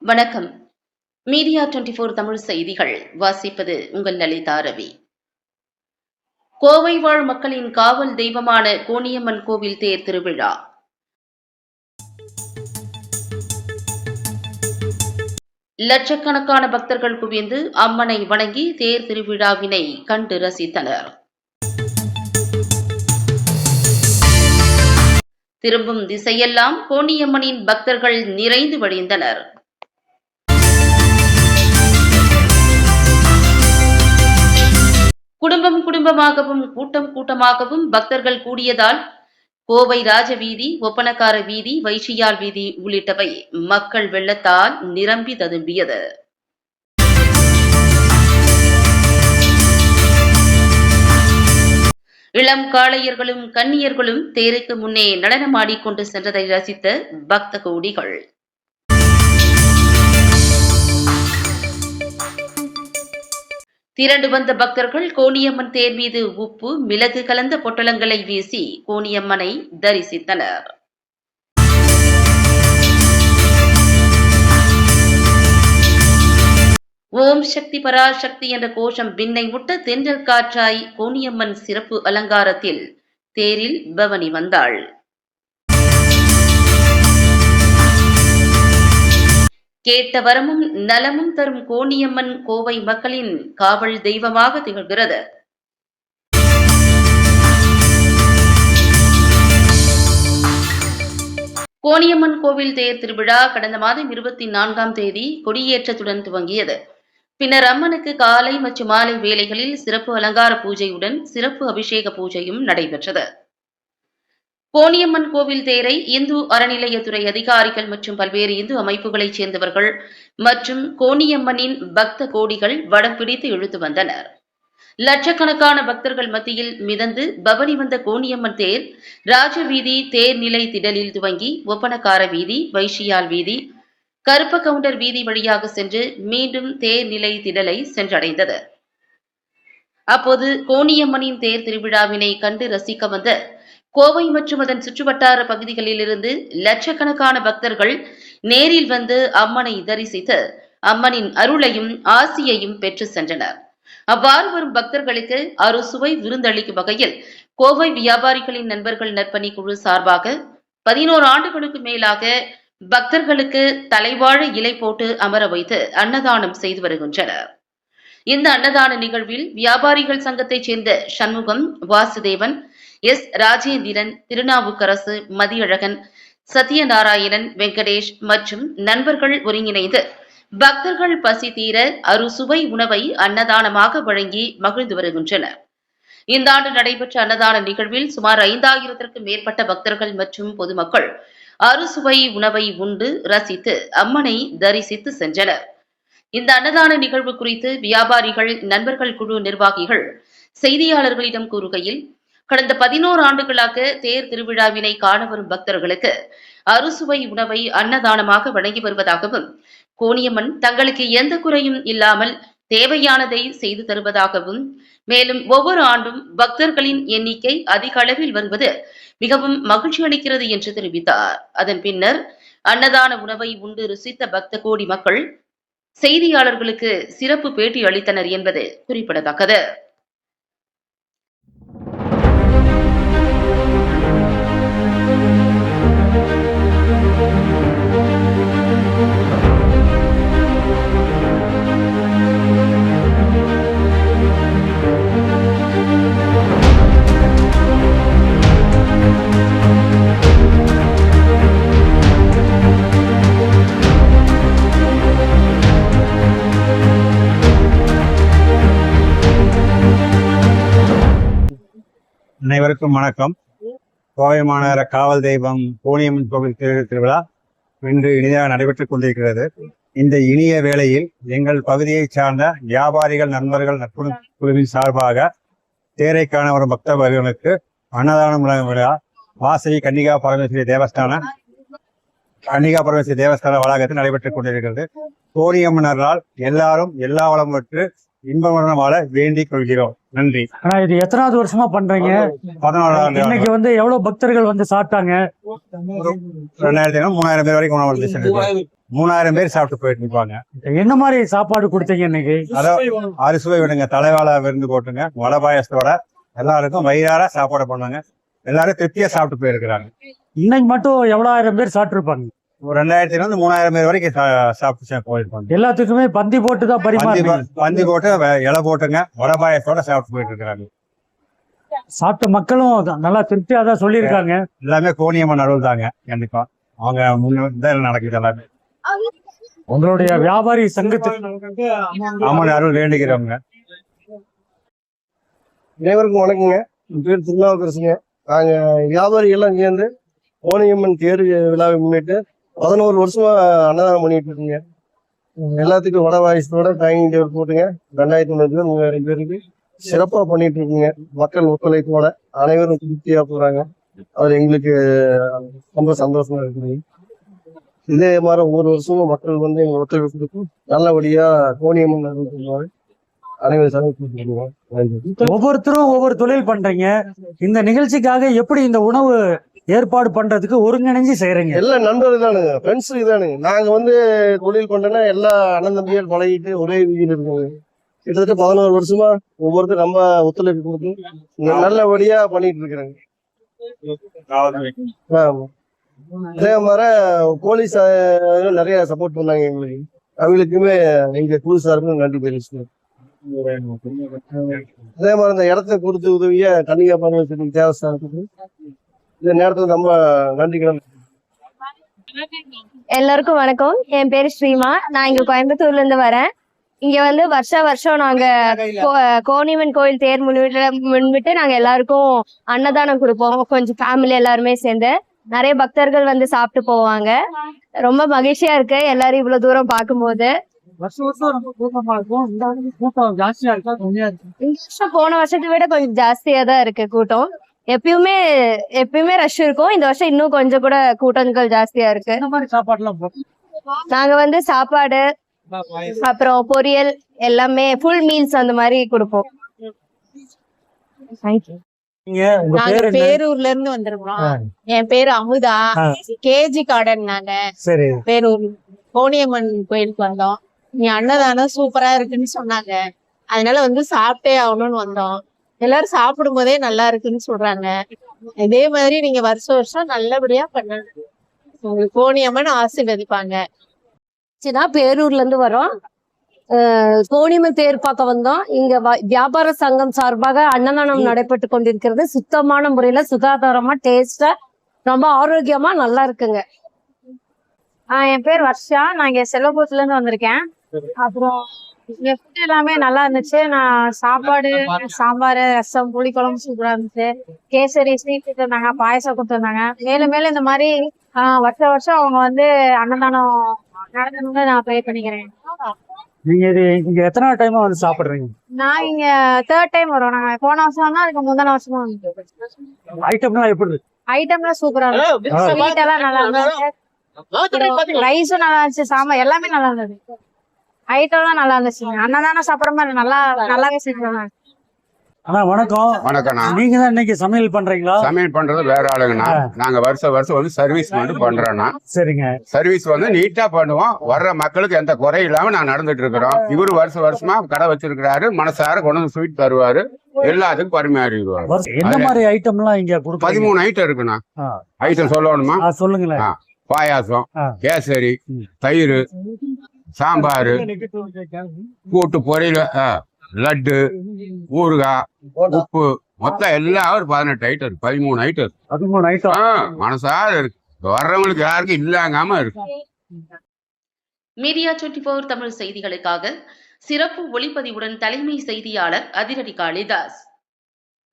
வணக்கம். மீடியா 24 தமிழ் செய்திகள் வாசிப்பது உங்கள் லலிதா ரவி. கோவை வாழ் மக்களின் காவல் தெய்வமான கோணியம்மன் கோவில் தேர் திருவிழா. லட்சக்கணக்கான பக்தர்கள் குவிந்து அம்மனை வணங்கி தேர் திருவிழாவினை கண்டு ரசித்தனர். திரும்பும் திசையெல்லாம் கோணியம்மனின் பக்தர்கள் நிறைந்து வழிந்தனர். குடும்பம் குடும்பமாகவும் கூட்டம் கூட்டமாகவும் பக்தர்கள் கூடியதால் கோவை ராஜவீதி, ஒப்பனக்கார வீதி, வைஷியால் வீதி உள்ளிட்டவை மக்கள் வெள்ளத்தால் நிரம்பி ததும்பியது. இளம் காளையர்களும் கன்னியர்களும் தேருக்கு முன்னே நடனமாடிக்கொண்டு சென்றதை ரசித்த பக்த கோடிகள். திரண்டு வந்த பக்தர்கள் கோணியம்மன் தேர் மீது உப்பு, மிளகு கலந்த பொட்டலங்களை வீசி கோணியம்மனை தரிசித்தனர். ஓம் சக்தி பராசக்தி என்ற கோஷம் விண்ணை முட்ட தென்றல் காற்றாய் கோணியம்மன் சிறப்பு அலங்காரத்தில் தேரில் பவனி வந்தாள். கேட்ட வரமும் நலமும் தரும் கோணியம்மன் கோவை மக்களின் காவல் தெய்வமாக திகழ்கிறது. கோணியம்மன் கோவில் தேர் திருவிழா கடந்த மாதம் 24ஆம் தேதி கொடியேற்றத்துடன் துவங்கியது. பின்னர் அம்மனுக்கு காலை மற்றும் மாலை வேளைகளில் சிறப்பு அலங்கார பூஜையுடன் சிறப்பு அபிஷேக பூஜையும் நடைபெற்றது. கோணியம்மன் கோவில் தேரை இந்து அறநிலையத்துறை அதிகாரிகள் மற்றும் பல்வேறு இந்து அமைப்புகளைச் சேர்ந்தவர்கள் மற்றும் கோணியம்மனின் பக்த கோடிகள் வடம் பிடித்து இழுத்து வந்தனர். லட்சக்கணக்கான பக்தர்கள் மத்தியில் மிதந்து பவனி வந்த கோணியம்மன் தேர் ராஜவீதி தேர் நிலை திடலில் துவங்கி ஒப்பனக்கார வீதி, வைஷியால் வீதி, கருப்ப கவுண்டர் வீதி வழியாக சென்று மீண்டும் தேர் நிலை திடலை சென்றடைந்தது. அப்போது கோணியம்மனின் தேர் திருவிழாவினை கண்டு ரசிக்க வந்த கோவை மற்றும் அதன் சுற்றுவட்டார பகுதிகளில் இருந்து லட்சக்கணக்கான பக்தர்கள் நேரில் வந்து அம்மனை தரிசித்து அம்மனின் அருளையும் ஆசியையும் பெற்று சென்றனர். அவ்வாறு வரும் பக்தர்களுக்கு அறுசுவை விருந்தளிக்கும் வகையில் கோவை வியாபாரிகளின் நண்பர்கள் நற்பணி குழு சார்பாக 11 ஆண்டுகளுக்கு மேலாக பக்தர்களுக்கு தலைவாழ இலை போட்டு அமர வைத்து அன்னதானம் செய்து வருகின்றனர். இந்த அன்னதான நிகழ்வில் வியாபாரிகள் சங்கத்தைச் சேர்ந்த சண்முகம், வாசுதேவன், எஸ். ராஜேந்திரன், திருநாவுக்கரசு, மதியழகன், சத்யநாராயணன், வெங்கடேஷ் மற்றும் நண்பர்கள் ஒருங்கிணைந்து பக்தர்கள் பசி தீர அறுசுவை உணவை அன்னதானமாக வழங்கி மகிழ்ந்து வருகின்றனர். இந்த ஆண்டு நடைபெற்ற அன்னதான நிகழ்வில் சுமார் 5000த்திற்கும் மேற்பட்ட பக்தர்கள் மற்றும் பொதுமக்கள் அறுசுவை உணவை உண்டு ரசித்து அம்மனை தரிசித்து சென்றனர். இந்த அன்னதான நிகழ்வு குறித்து வியாபாரிகள் நண்பர்கள் குழு நிர்வாகிகள் செய்தியாளர்களிடம் கூறுகையில், கடந்த 11 ஆண்டுகளாக தேர் திருவிழாவினை காண வரும் பக்தர்களுக்கு அறுசுவை உணவை அன்னதானமாக வழங்கி வருவதாகவும், கோணியம்மன் தங்களுக்கு எந்த குறையும் இல்லாமல் தேவையானதை செய்து தருவதாகவும், மேலும் ஒவ்வொரு ஆண்டும் பக்தர்களின் எண்ணிக்கை அதிக அளவில் வருவது மிகவும் மகிழ்ச்சி அளிக்கிறது என்று தெரிவித்தார். அதன் பின்னர் அன்னதான உணவை உண்டு ருசித்த பக்த கோடி மக்கள் செய்தியாளர்களுக்கு சிறப்பு பேட்டி அளித்தனர் என்பது குறிப்பிடத்தக்கது. அனைவருக்கும் வணக்கம். கோவை மாநகர காவல் தெய்வம் கோணியம்மன் கோவில் திருவிழா இன்று இனிதாக நடைபெற்றுக் கொண்டிருக்கிறது. இந்த இனிய வேளையில் எங்கள் பகுதியைச் சார்ந்த வியாபாரிகள் நண்பர்கள் குழுவின் சார்பாக தேரை காண வரும் பக்தர்களுக்கு அன்னதானம் வழங்கும் விழா வாசவி கன்னிகா பரமேஸ்வரி தேவஸ்தான வளாகத்தில் நடைபெற்றுக் கொண்டிருக்கிறது. கோணியம்மனரால் எல்லாரும் எல்லா வளம் பெற்று இன்பமுடன் வாழ வேண்டிக் கொள்கிறோம். நன்றி. ஆனா இது எத்தனாவது வருஷமா பண்றீங்க? 14ஆவது இன்னைக்கு வந்து எவ்வளவு பக்தர்கள் வந்து சாப்பிட்டாங்க? 2000 3000 பேர் வரைக்கும் உணவு வந்து சென்றது. 3000 பேர் சாப்பிட்டு போயிட்டு இருப்பாங்க. என்ன மாதிரி சாப்பாடு கொடுத்தீங்க இன்னைக்கு? அதாவது அறுசுவை விடுங்க, தலைவாழ விருந்து போட்டுங்க, வடை பாயசத்தோட எல்லாருக்கும் வயிறார சாப்பாடு பண்ணாங்க. எல்லாரும் திருப்தியா சாப்பிட்டு போயிருக்கிறாங்க. இன்னைக்கு மட்டும் எவ்வளவு ஆயிரம் பேர் சாப்பிட்டு இருப்பாங்க? ஒரு 2000 3000 பேர் வரைக்கும் சாப்பிட்டு போயிருப்பாங்க. எல்லாத்துக்குமே பந்தி போட்டு தான் பரிமாறி பந்தி போட்டு இலை போட்டுங்க, வடை பாயசத்தோட சாப்பிட்டு போயிட்டு இருக்கிறாங்க. சாப்பிட்ட மக்களும் நல்லா திருப்தியா தான் சொல்லியிருக்காங்க. எல்லாமே கோணியம்மன் அருள் தாங்க. கண்டிப்பா அவங்க முன்னாடி நடக்குது. எல்லாமே உங்களுடைய வியாபாரி சங்கத்துக்கு அம்மன் அருள் வேண்டுகிறவங்க. அனைவருக்கும் வணக்கங்க. என் பேர் திருநாவுக்கரசுங்க. நாங்க வியாபாரிகள்லாம் சேர்ந்து கோணியம்மன் தேர் விழாவை முன்னிட்டு 11 வருஷமா அன்னதானம் பண்ணிட்டு இருக்கீங்க. எல்லாத்துக்கும் வடை வாய்ஸோட டைனிங் டேபிள் போட்டுங்க 2500 3000 பேருக்கு சிறப்பா பண்ணிட்டு இருக்கீங்க. மக்கள் ஒத்துழைப்போட அனைவரும் திருப்தியா போறாங்க. அது எங்களுக்கு ரொம்ப சந்தோஷமா இருக்குது. இதே மாதிரி ஒவ்வொரு வருஷமும் மக்கள் வந்து எங்க ஒத்துழைப்பு கொடுத்து நல்லபடியா கோணியம்மன் அனைவரும் சந்திப்பு. ஒவ்வொருத்தரும் ஒவ்வொரு தொழில் பண்றீங்க. இந்த நிகழ்ச்சிக்காக எப்படி இந்த உணவு ஏற்பாடு பண்றதுக்கு ஒருங்கிணைஞ்சு செய்யறீங்க? எல்லாம் நண்பர்கள் தானுங்க, ஃப்ரெண்ட்ஸ் தானுங்க. நாங்க வந்து தொழில் பண்றோம்னா எல்லா அண்ணன் தம்பிகள் பழகிட்டு ஒரே வீதியில் இருக்கோங்க. கிட்டத்தட்ட 11 வருஷமா ஒவ்வொருத்தரும் நம்ம ஒத்துழைப்பு கொடுத்து நல்லபடியா பண்ணிட்டு இருக்கிறாங்க. அதே மாதிரி போலீஸ் நிறைய சப்போர்ட் பண்ணாங்க எங்களுக்கு. அவங்களுக்குமே எங்க குழு சார்பு நன்றி தெரிவிச்சுக்கோங்க. அதே மாதிரி இந்த இடத்த கொடுத்து உதவிய கன்னிகா பரமேஸ்வரி தேவஸ்தானத்துக்கு இந்த நேரத்துல நம்ம நன்றிகள். எல்லாருக்கும் வணக்கம். என் பேரு ஸ்ரீமா. நான் இங்க கோயம்புத்தூர்ல இருந்து வரேன். இங்க வந்து வருஷம் நாங்க கோணியம்மன் கோயில் தேர் முன்விட்டு நாங்க எல்லாருக்கும் அன்னதானம் கொடுப்போம். கொஞ்சம் ஃபேமிலி எல்லாருமே சேர்ந்து நிறைய பக்தர்கள் வந்து சாப்பிட்டு போவாங்க. ரொம்ப மகிழ்ச்சியா இருக்கு எல்லாரும் இவ்வளவு தூரம் பார்க்கும்போது. போன வருஷத்தை விட கொஞ்சம் ஜாஸ்தியா தான் இருக்கு கூட்டம். எப்பயுமே ரஷ் இருக்கும். இந்த வருஷம் இன்னும் கொஞ்சம் கூட கூட்டங்கள் ஜாஸ்தியா இருக்கு. நாங்க வந்து சாப்பாடு அப்புறம் பொரியல் எல்லாமே ஃபுல் மீல்ஸ் அந்த மாதிரி கொடுப்போம். நாங்க பேரூர்ல இருந்து வந்திருக்கோம். என் பேரு அமுதா. KG garden. நாங்க பேரூர் கோணியம்மன் கோயிலுக்கு வந்தோம். நீ அன்னதானம் சூப்பரா இருக்குன்னு சொன்னாங்க. அதனால வந்து சாப்பிட்டே ஆகணும்னு வந்தோம். எல்லாரும் சாப்பிடும் போதே நல்லா இருக்குன்னு சொல்றாங்க. இதே மாதிரி நீங்க வருஷம் நல்லபடியா பண்ணணும். உங்களுக்கு கோணியம்மன் ஆசீர்வதிப்பாங்க. பேரூர்ல இருந்து வரோம். கோணியம்மன் தேர் பார்க்க வந்தோம். இங்க வியாபார சங்கம் சார்பாக அன்னதானம் நடைபெற்று கொண்டிருக்கிறது. சுத்தமான முறையில சுகாதாரமா டேஸ்டா ரொம்ப ஆரோக்கியமா நல்லா இருக்குங்க. என் பேர் வர்ஷா. நான் இங்க செல்வபுரத்துல இருந்து வந்திருக்கேன். அப்புறம் இங்க ஃபுட் எல்லாமே நல்லா இருந்துச்சு. நான் சாப்பாடு, சாம்பார், ரசம், புளிக்குழம்பு சூப்பரா இருந்துச்சு. கேசரி ஸ்வீட் கொடுத்துருந்தாங்க, பாயசம் கொடுத்துருந்தாங்க. மேலும் மேலும் இந்த மாதிரி வருஷம் அவங்க வந்து அன்னதானம் நடத்தணும்னு நான் ப்ரே பண்ணிக்கிறேன். நீங்க இங்க எத்தனை டைமா வந்து சாப்பிடுறீங்க? நான் இங்க 3rd டைம் வரோம். நாங்க போன வருஷம் தான், அதுக்கு முந்தின வருஷமா வந்து. ஐட்டம்லாம் எப்படி இருக்கு? ஐட்டம்லாம் சூப்பரா இருந்துச்சு. ஸ்வீட் எல்லாம் நல்லா இருந்துச்சு. ரைஸும் நல்லா இருந்துச்சு. சாம்பார் எல்லாமே நல்லா இருந்தது. ஐட்டம் தான் நல்லா இருந்துச்சு. அன்னதானம் சாப்பிட்ற மாதிரி நல்லாவே செஞ்சாங்க. அண்ணா வணக்கம். வணக்கம்ண்ணா. நீங்க தான் இன்னைக்கு சமையல் பண்றீங்களா? சமையல் பண்றது வேற ஆளுங்கண்ணா. நாங்க வருஷம் வந்து சர்வீஸ் வந்து பண்றோம்ண்ணா. சரிங்க. சர்வீஸ் வந்து நீட்டா பண்ணுவோம். வர்ற மக்களுக்கு எந்த குறை இல்லாம நான் நடந்துட்டு இருக்கிறோம். இவரு வருஷமா கடை வச்சிருக்கிறாரு. மனசார கொண்டு வந்து ஸ்வீட் தருவாரு. எல்லாத்துக்கும் பரிமாறிடுவாரு. என்ன மாதிரி ஐட்டம்லாம் இங்க கொடுப்பீங்க? 13 ஐட்டம் இருக்குண்ணா. ஐட்டம் சொல்லணுமா? சொல்லுங்களேன். பாயாசம், கேசரி, தயிர், சாம்பார், கூட்டு பொரியல், லட்டு, ஊறுகாய், உப்பு, மொத்தம் எல்லாம் ஒரு 18 ஐட்டம் இருக்கு. 13 ஐட்டம் இருக்கு. 13 ஐட்டம் மனசார இருக்கு. வர்றவங்களுக்கு யாருக்கும் இல்லாங்காம இருக்கு. மீடியா 24 தமிழ் செய்திகளுக்காக சிறப்பு ஒளிப்பதிவுடன் தலைமை செய்தியாளர் அதிரடி காளிதாஸ்.